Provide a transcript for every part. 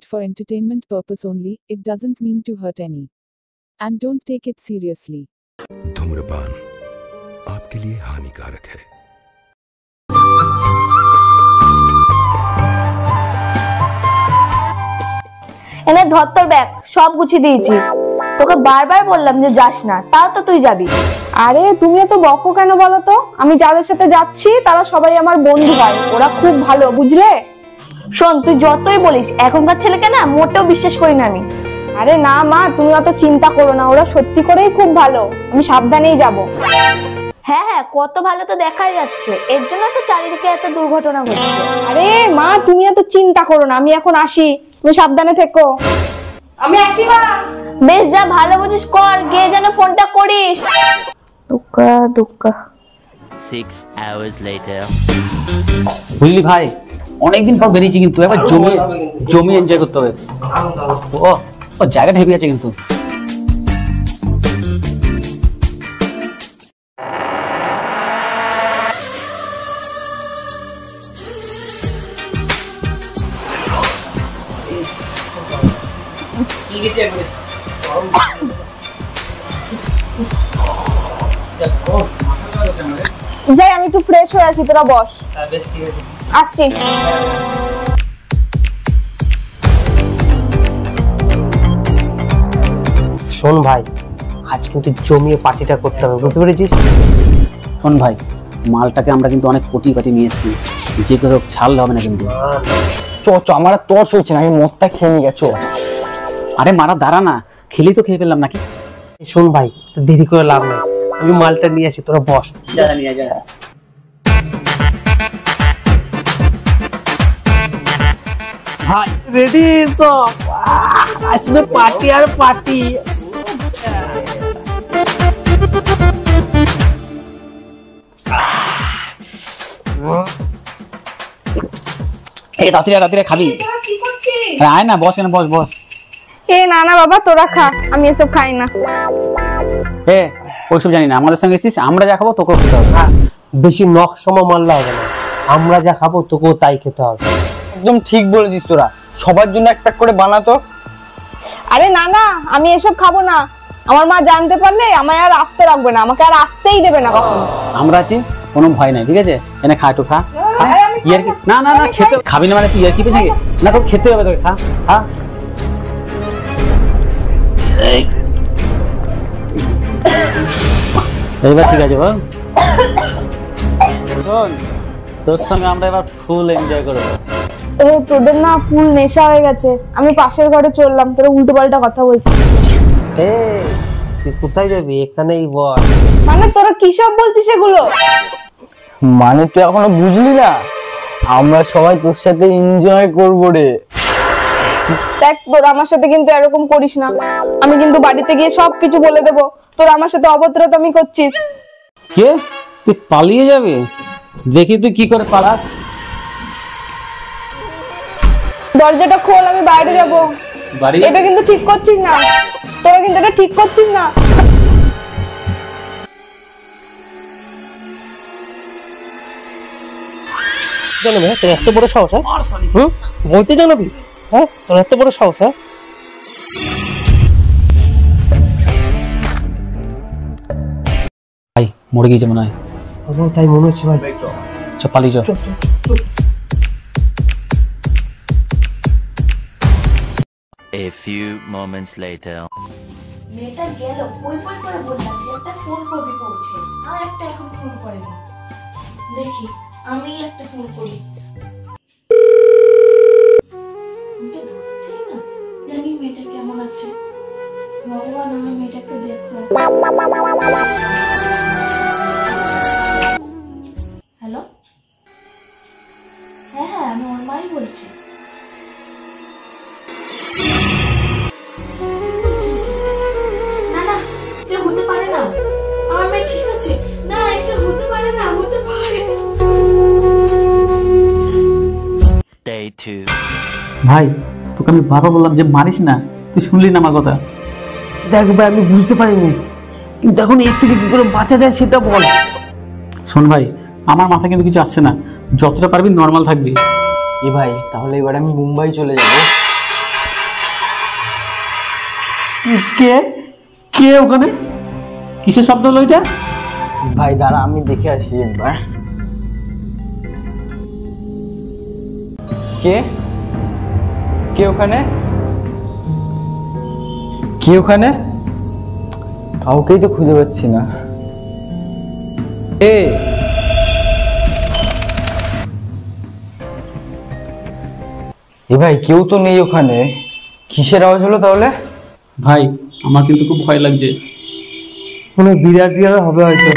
for entertainment purpose only, it doesn't mean to hurt any. And don't take it seriously. धूम्रपान आपके लिए हानिकारक है। এনে ধর তোর ব্যাগ, সব গুছিয়ে দিয়েছি। তোকে বারবার বললাম যে যাস না, তাও তো তুই যাবি। আরে তুমি এত বকো কেন বলো তো? আমি যাদের সাথে যাচ্ছি তারা সবাই আমার বন্ধু হয়, ওরা খুব ভালো, বুঝলে? শোন, তুই যতই বলিস এখনকার ছেলেকে না মোটেও বিশ্বাস করি না আমি। আরে না মা, তুমি অত চিন্তা করো না, ওরা সত্যি করেই খুব ভালো, আমি সাবধানেই যাব। হ্যাঁ হ্যাঁ, কত ভালো তো দেখাই যাচ্ছে, এর জন্য তো চারিদিকে এত দুর্ঘটনা ঘটছে। আরে মা, তুমি এত চিন্তা করো না, আমি এখন আসি, তুমি সাবধানে থেকো। আমি আসি মা। বেশ, যা ভালো বুঝিস কর, গিয়ে যেন ফোনটা করিস। দুক্কা দুক্কা। 6 hours later. বুঝলি ভাই, অনেকদিন পর বেরিয়েছি, কিন্তু এবার জমি এনজয় করতে হবে। ও জায়গাটা হেভি আছে কিন্তু। যাই, আমি একটু ফ্রেশ হয়ে আসি, তোরা বস। আসছি। শোন ভাই, আজ কিন্তু জমিয়ে পার্টিটা করতে হবে, বুঝতে পেরেছিস? শোন ভাই, মালটাকে আমরা কিন্তু অনেক কোটি পাটি নিয়ে এসেছি, যে কেউ ছাড়লে হবে না কিন্তু। আমার তোর চলছে না, আমি মদটা খেয়ে নিয়ে গেছো। আরে মারা দাঁড়া না, খেলি তো খেয়ে ফেললাম নাকি। শোন ভাই, দেরি করে লাভ নেই, আমি মালটা নিয়ে আসি, তোরা বস। যা নিয়ে যা। ভাই রেডি সব, আসলে পার্টি আর পার্টি। এই রাত্রিরে খাবি? আয় না, বস কেন, বস বস। এ না না বাবা, তোরা খা, আমি এসব খাই না। ওইসব জানি না, আমাদের সঙ্গে এসেছিস, আমরা যা খাবো তোকেও খেতে হবে। হ্যাঁ, বেশি নকশমা মারলে হবে না, আমরা যা খাবো তোকেও তাই খেতে হবে। একদম ঠিক বলেছিস তোরা, সবার জন্য একটা করে বানাতো। আরে না না, আমি এসব খাবো না, আমার মা জানতে পারলে আমায় আর আসতে রাখবে না, আমাকে আর আসতেই দেবে না কখনো। আমরা আছি, কোনো ভয় নাই, ঠিক আছে? এনে খা, একটু খা। না না না, খেতে খাবি না মানে তুই আর কি পেয়েছি না, তোকে খেতে হবে, তোকে খা খা। এইবার ঠিক আছে বল। শোন, তোর সঙ্গে আমরা এবার ফুল এনজয় করবো। তোদের না ফুল নেশা হয়ে গেছে, আমি পাশের ঘরে চললাম, তোরা উল্টো পাল্টা কথা বলছিস। তুই কোথায় যাবি? এখানেই বল। মানে তোরা কি সব বলছিস এগুলো? মানে তুই এখনো বুঝলি না, আমরা সবাই তোর সাথে এনজয় করবো রে। দেখ, তোরা আমার সাথে কিন্তু এরকম করিস না, আমি কিন্তু বাড়িতে গিয়ে সবকিছু বলে দেবো তোরা আমার সাথে অভদ্রতামি করছিস। কে? তুই পালিয়ে যাবে? দেখি তুই কি করে পালাস। দরজাটা খোল, আমি বাইরে যাব। এটা কিন্তু ঠিক করছিস না, তোরা কিন্তু এটা ঠিক করছিস না। জানাবি? হ্যাঁ, তোর এত বড় সাহস? হ্যাঁ, বলতে জানাবি? হ্যাঁ, তোর এত বড় সাহস? হ্যাঁ, ভাই মরে গিয়েছে মনে হয়। তাই মনে হচ্ছে ভাই। চল পালিয়ে যাও। A few moments later. মেয়েটা গেল, কই কই করে বললাম যে একটা ফোন করবি পৌঁছে, আর একটা এখন ফোন করেনি। দেখি আমি একটা ফোন করি। ফোনটা ধরছেই না, জানি মেয়েটা কেমন আছে। ভগবান, আমার মেয়েটাকে দেখো। হ্যালো, হ্যাঁ হ্যাঁ, আমি ওর মাই বলছি। না না, এটা হতে পারে না, আমার মেয়ে ঠিক আছে। না, এটা হতে পারে না, হতে পারে। Day 2. ভাই তোকে আমি বারবার বললাম যে মারিস না, তুই শুনলি না আমার কথা। দেখ ভাই, আমি বুঝতে পারিনি, কিন্তু এখন এর থেকে কি করে বাঁচা যায় সেটা বল। শোন ভাই, আমার মাথা কিন্তু কিছু আসছে না, যতটা পারবি নর্মাল থাকবি। এ ভাই, তাহলে এবার আমি মুম্বাই চলে যাব। কে কে ওখানে? কিসের শব্দ হলো এটা? ভাই দাঁড়া, আমি দেখে আসি একবার। কে কে ওখানে? কে ওখানে? কাউকেই তো খুঁজে পাচ্ছি না। এ ভাই, কেউ তো নেই ওখানে। কিসের আওয়াজ হলো তাহলে? ভাই আমার কিন্তু খুব ভয় লাগছে। কোনো বিরাট হবে হয়তো।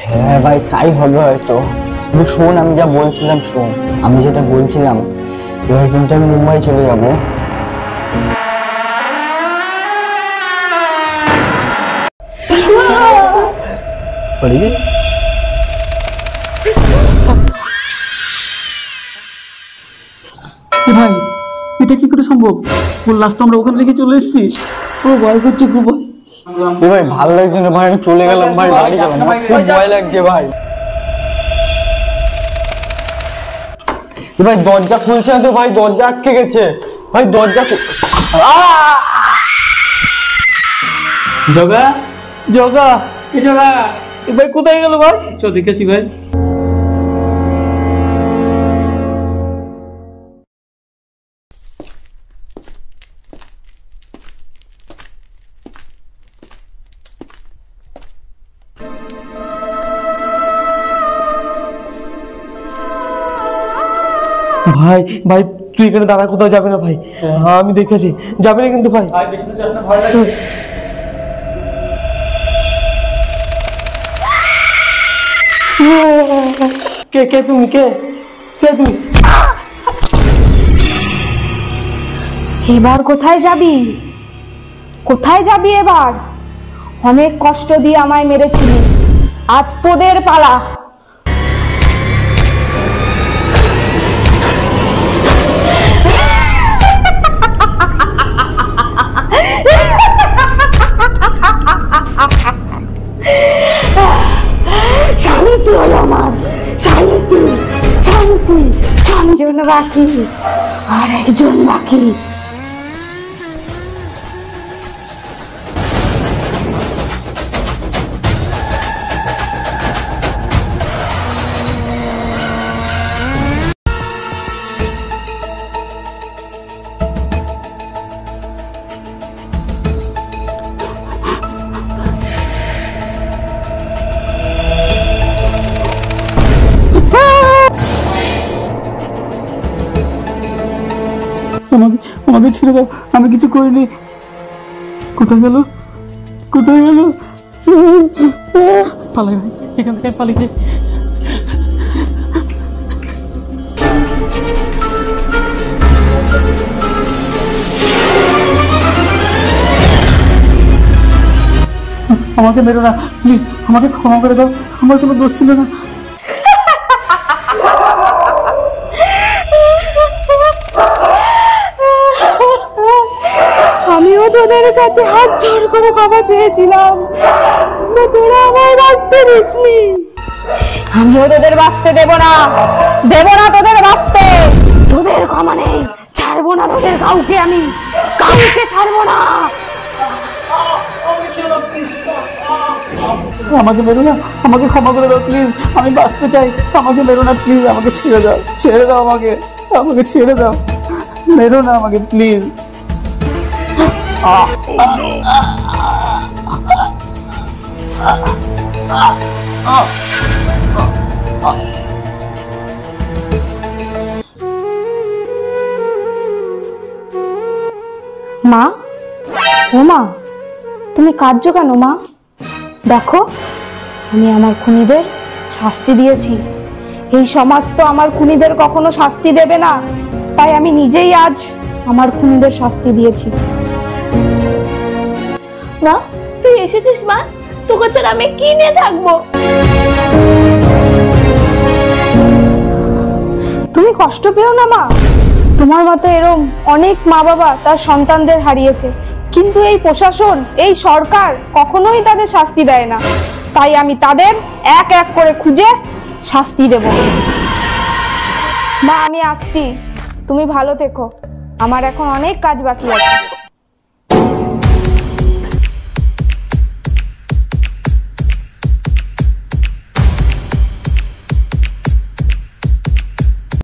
হ্যাঁ ভাই, তাই হবে হয়তো। তুই শোন, আমি যা বলছিলাম শোন। আমি যেটা বলছিলাম, এবার কিন্তু আমি মুম্বাই চলে যাবো। ভাই এটা কি করে সম্ভব? ওর লাশ তো আমরা ওখানে রেখে চলে এসেছি। ও ভয় করছে খুব। ভাই ভালো লাগছে না ভাই, আমি চলে গেলাম ভাই, বাড়ি গেলাম, আমার খুব ভয় লাগছে ভাই। ভাই দরজা খুলছে না তো ভাই, দরজা আটকে গেছে ভাই, দরজা জগা জগা এ জগা, এ ভাই কোথায় গেল ভাই? চল দেখেছি ভাই। ভাই ভাই তুই এখানে দাঁড়া, কোথাও যাবে না ভাই। আমি দেখেছি, যাবে না কিন্তু ভাই। কে কে তুমি? কে কে তুমি? এবার কোথায় যাবি? কোথায় যাবি এবার? অনেক কষ্ট দিয়ে আমায় মেরেছিলি, আজ তোদের পালা। শান্তি হলো আমার, শান্তি শান্তি। একজন বাকি, আর একজন বাকি। আমাকে ছেড়ে দাও, আমি কিছু করিনি। কোথায় গেল? কোথায় গেল? পালাই ভাই, এখান থেকে পালিয়ে যাই। আমাকে মেরো না প্লিজ, আমাকে ক্ষমা করে দাও, আমার কোনো দোষ ছিল না। আমিও তোদের কাছে হাত জোড় করে ক্ষমা চেয়েছিলাম, তোরা আমায় বাঁচতে দিসনি। আমিও তোদের বাঁচতে দেব না, দেব না তোদের বাঁচতে। তোদের ক্ষমা নেই, ছাড়বো না তোদের কাউকে, আমি কাউকে ছাড়বো না। আমাকে মেরো না, আমাকে ক্ষমা করে দাও প্লিজ, আমি বাঁচতে চাই। আমাকে মেরো না প্লিজ, আমাকে ছেড়ে দাও, ছেড়ে দাও আমাকে, আমাকে ছেড়ে দাও, মেরো না আমাকে প্লিজ। মা, ও মা, তুমি কাঁদছো কেন মা? দেখো, আমি আমার খুনিদের শাস্তি দিয়েছি। এই সমাজ তো আমার খুনিদের কখনো শাস্তি দেবে না, তাই আমি নিজেই আজ আমার খুনিদের শাস্তি দিয়েছি। মা তুই এসেছিস মা, তোকে ছাড়া আমি কি নিয়ে থাকবো? তুমি কষ্ট পেও না মা, তোমার মতো এরম অনেক মা বাবা তার সন্তানদের হারিয়েছে, কিন্তু এই প্রশাসন, এই সরকার কখনোই তাদের শাস্তি দেয় না। তাই আমি তাদের এক এক করে খুঁজে শাস্তি দেব। মা আমি আসছি, তুমি ভালো থেকো, আমার এখন অনেক কাজ বাকি আছে।